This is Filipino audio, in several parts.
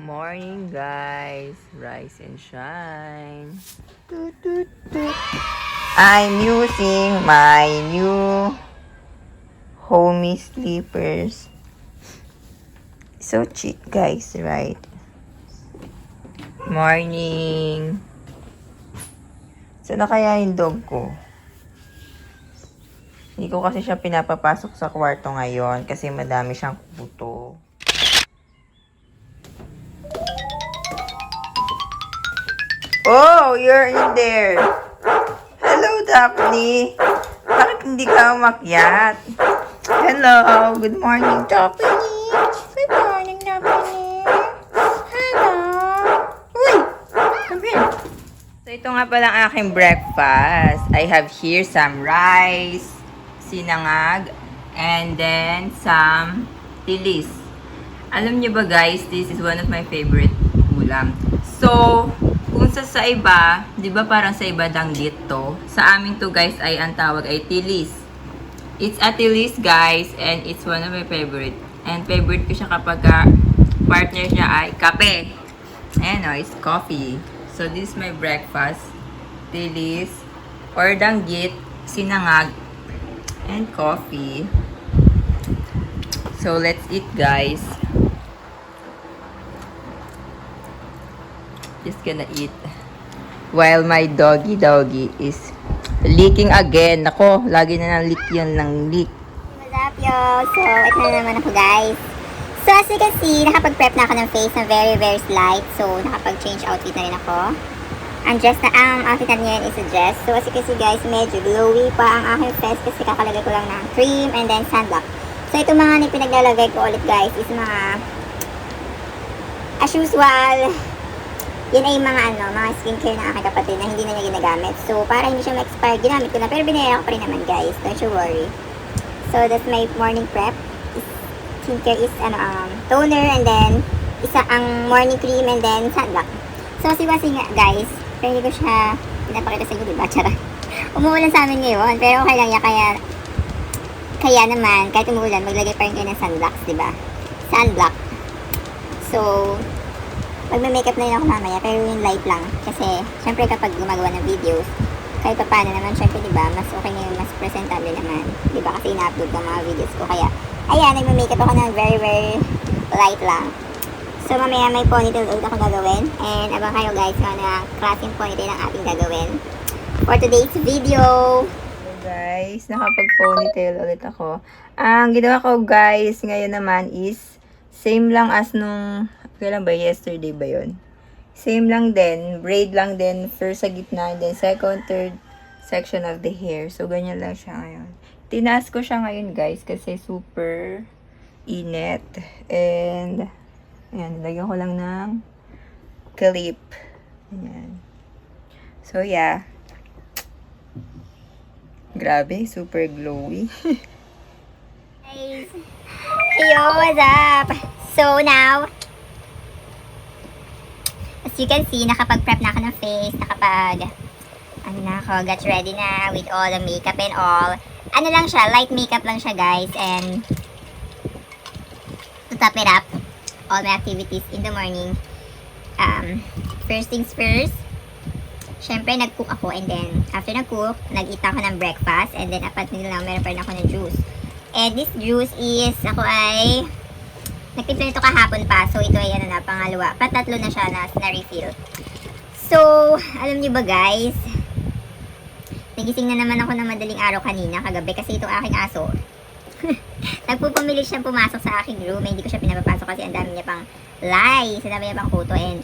Morning guys, rise and shine. Toot, toot, toot. I'm using my new homey slippers. So cheap guys, right? Morning. Saan na kaya yung dog ko? Hindi ko kasi siya pinapapasok sa kwarto ngayon kasi madami siyang kuto. Oh, you're in there. Hello, Daphne. Bakit hindi ka umakyat? Hello. Good morning, Daphne. Good morning, Daphne. Hello. Uy, come here. So, ito nga pala ang aking breakfast. I have here some rice, sinangag, and then some tilis. Alam niyo ba guys, this is one of my favorite ulam. So, kung sa iba, di ba parang sa iba danggit to? Sa amin to guys ay ang tawag ay tilis. It's a tilis guys and it's one of my favorite. And favorite ko siya kapag partner niya ay kape. Ayan o, it's coffee. So this is my breakfast. Tilis or danggit, sinangag, and coffee. So let's eat guys. Just gonna eat while my doggy is leaking again. Nako, lagi na nang leak yan ng leak. What's up, yo? So, ito na naman ako, guys. So, as you can see, nakapag-prep na ako ng face na very slight. So, nakapag-change outfit na rin ako. Ang dress na, outfit na niyan is a dress. So, as you can see, guys, medyo glowy pa ang aking face kasi kakalagay ko lang ng cream and then sunblock. So, ito mga pinaglalagay ko ulit, guys, is mga as usual, yan ay mga mga skincare ng aking kapatid na hindi na niya ginagamit. So, para hindi siya ma-expire, ginamit ko na. Pero binayaan ko pa rin naman, guys. Don't you worry. So, that's my morning prep. Skincare is, toner and then, isa ang morning cream and then sunblock. So, siwasi nga, guys. Pero hindi ko siya pinapakita sa inyo, diba? Tsara. Umuulan sa amin ngayon. Pero okay lang yan. Kaya naman, kahit umuulan, maglagay pa rin kayo ng sunblocks, diba? Sunblock. So, magme-makeup na rin ako mamaya, pero yung light lang. Kasi, syempre kapag gumagawa ng videos, kahit pa paano naman, syempre, diba, mas okay na yun, mas presentable naman. Diba, kasi ina-upload ko mga videos ko. Kaya, ayan, nagme-makeup ako ng very light lang. So, mamaya may ponytail ulit ako gagawin. And, abang kayo guys, kung ano ang klaseng ponytail ang ating gagawin for today's video. So guys, nakapag-ponytail ulit ako. Ang ginawa ko guys, ngayon naman is, same lang as nung kailan ba? Yesterday ba yun? Same lang din. Braid lang din. First sa gitna. And then second, third section of the hair. So, ganyan lang siya ngayon. Tinaas ko siya ngayon, guys. Kasi super init. And, ayan. Lagyan ko lang ng clip. Ayan. So, yeah. Grabe. Super glowy. Guys, yo, what's up? So, now, as you can see, nakapag-prep na ako ng face, got ready na with all the makeup and all. Ano lang siya, light makeup lang siya guys, and to top it up, all my activities in the morning. First things first, syempre nag-cook ako, and then after nag-cook, nag-eat ako ng breakfast, and then apat nila lang, meron pa rin ako ng juice. And this juice is, ako ay nagtimpla nito kahapon pa. So, ito ay pangalawa. Patatlo na siya na refill. So, alam niyo ba guys? Nagising na naman ako ng madaling araw kanina, kagabi. Kasi itong aking aso. Nagpupumili siyang pumasok sa aking room. Hindi ko siya pinapapasok kasi ang dami niya pang lice. Ang dami niya pang kuto. And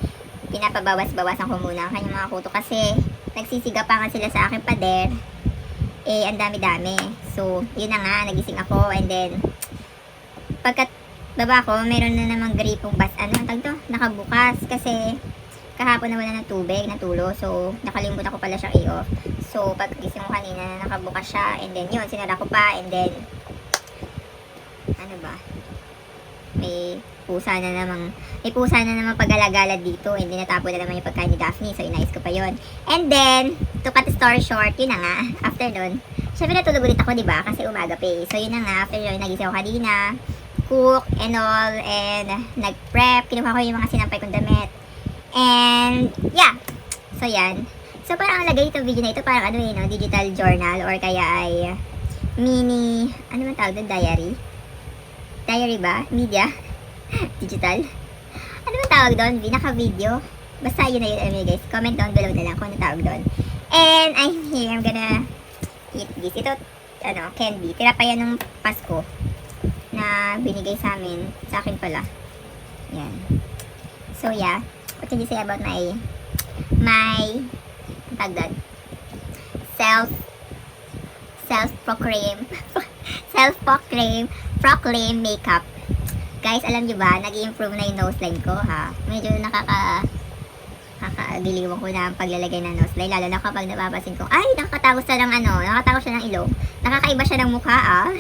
pinapabawas-bawasan ko muna ang kanyang mga kuto. Kasi nagsisigapangan sila sa aking pader. Eh, ang dami-dami. So, yun na nga. Nagising ako. And then, pagkat baba ko, meron na namang gripong nakabukas kasi kahapon na wala ng tubig, natulo. So, nakalimutan ko pala siyang i-off. So, pag gising ko kanina, nakabukas siya. And then, yun, sinara ko pa. And then, may pusa na namang pag-alagala dito. And then, natapon na naman yung pagkain ni Daphne. So, inayos ko pa yun. And then, to cut the story short, yun na nga. After nun, syempre natulog ulit ako, diba? Kasi umaga pa eh. So, yun na nga. After yun, nagising ako kanina. nag-cook and all, and nag-prep. Kinuha ko yung mga sinampay kong damit. And, yeah. So, yan. So, parang ang lagay itong video na ito, parang ano no, digital journal or kaya ay mini, ano man tawag doon, diary? Diary ba? Media? Digital? Ano man tawag doon? Naka-video? Basta yun na yun, anyway guys. Comment down below na lang kung ano tawag doon. And I'm here, I'm gonna eat this. Ito, ano, candy. Tira pa yan nung Pasko na binigay sa amin. Sa akin pala. Yan. So, yeah. What can you say about my tagdan? Proclaim makeup. Guys, alam nyo ba, nag-i-improve na yung nose line ko, ha? Medyo nakakagiliwan ko na ang paglalagay ng nose line. Lalo na kapag napapasin ko, ay, nakakatagos siya ng ilong. Nakakaiba siya ng mukha, ah.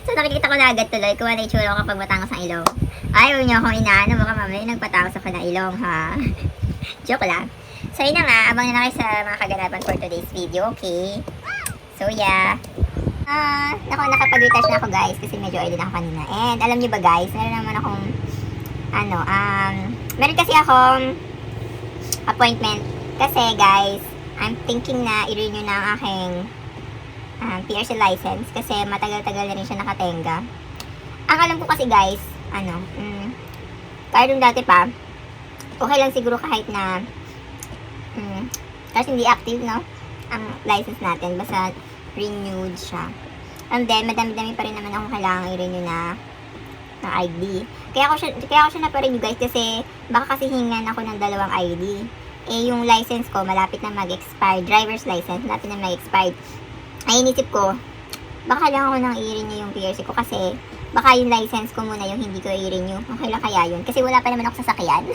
So, nakikita ko na agad tuloy kung ano yung itsura ko kapag matangos ang ilong. Ay, huwag niyo akong inaano, baka mamaya nagpatangos ako ng ilong, ha? Joke lang. So, yun na nga, abang na kayo sa mga kaganapan for today's video, okay? So, yeah. Nakapag-retouch na ako, guys, kasi medyo early na ako kanina. And, alam niyo ba, guys, meron naman akong, meron kasi akong appointment. Kasi, guys, I'm thinking na i-renew na ang aking PRC license kasi matagal-tagal na rin siya nakatenga. Ang alam ko kasi, guys, kahit yung dati pa, okay lang siguro kahit na kasi hindi active, no? Ang license natin, basta renewed siya. And then, madami-dami pa rin naman akong kailangan i-renew na ID. Kaya ako siya na-renew, guys, kasi baka kasi hingan ako ng 2 ID. Eh, yung license ko, malapit na mag-expire. Driver's license, malapit na mag-expire. Ay, inisip ko, baka kailangan ko nang i-renew yung PRC ko kasi baka yung license ko muna yung hindi ko i-renew. Okay lang kaya yun? Kasi wala pa naman ako sasakyan.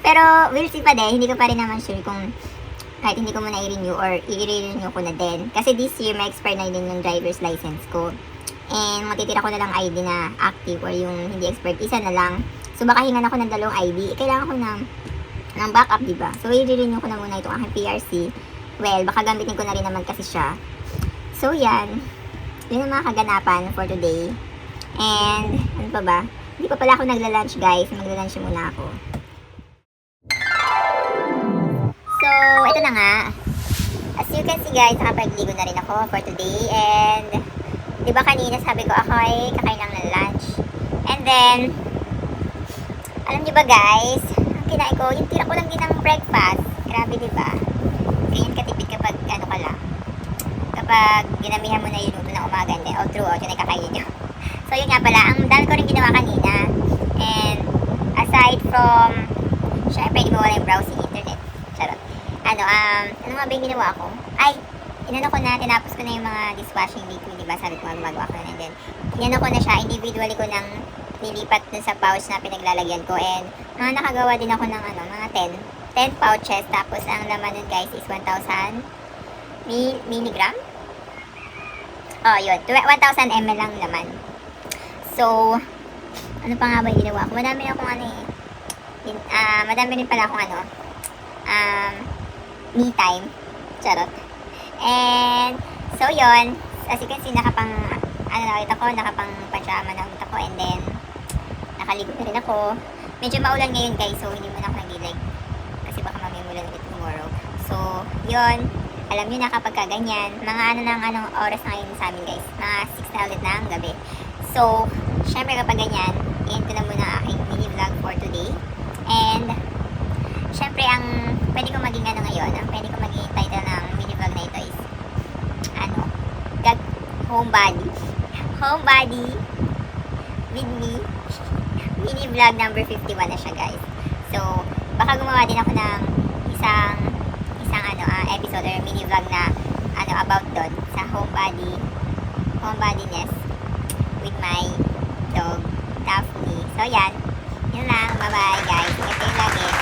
Pero, we'll see pa din. Hindi ko pa rin naman sure kung kahit hindi ko muna i-renew or i-renew ko na din. Kasi this year, may expire na din yung driver's license ko. And, matitira ko na lang ID na active or yung hindi expired. Isa na lang. So, baka hingan ako ng 2 ID. Kailangan ko ng backup, diba? So, i-renew ko na muna itong aking PRC. Well, baka gamitin ko na rin naman kasi siya. So, yan. Yun ang mga kaganapan for today. And, ano pa ba? Hindi pa pala ako nagla-lunch, guys. Magla-lunch muna ako. So, ito na nga. As you can see, guys, nakapagligo na rin ako for today. And, di ba kanina sabi ko ako ay kakain lang ng lunch. And then, alam niyo ba, guys, ang kinain ko, yung tira ko lang din ng breakfast. Grabe, di ba? Ganyan katipid kapag ano ka lang. Kapag ginamihan mo na yung luto ng umaga, and then all throughout yun ay kakainin nyo. So yun nga pala, ang dami ko rin ginawa kanina. And aside from, syempre, hindi mo wala yung browsing internet. Charot. Ano nga ba yung ginawa ko? Ay, tinapos ko na yung mga dishwashing liquid, diba? Sabi ko gumagawa ko na. And then, inano ko na siya, individually ko nang nilipat dun sa pouch na pinaglalagyan ko. And, nakagawa din ako ng mga 10 pouches. Tapos, ang laman nun, guys, is 1,000 milligram? Oh, yun. 1,000 ml lang laman. So, ano pa nga ba yung ginawa ko? Madami akong madami rin pala akong me time. Charot. And, so yun. As you can see, nakapang pajama na ulit ako. And then, nakaligo na rin ako. Medyo maulan ngayon, guys. So, hindi mo na ako nagilig. Kasi baka mamaya mulan ulit tomorrow. So, yun. Alam nyo na kapag kaganyan, mga oras na ngayon sa amin, guys. Mga 6 na ulit na ang gabi. So, syempre kapag ganyan, end ko na muna ang aking mini vlog for today. And, syempre ang pwede ko maging ngayon, ang pwede ko maging title ng mini vlog na ito is, Homebody with me. Mini vlog number 51 na siya, guys. So, baka gumawa din ako ng isang episode or mini vlog na about doon sa homebodyness with my dog Daphne. So yan, yun lang, bye bye guys, ingat kayo lagi.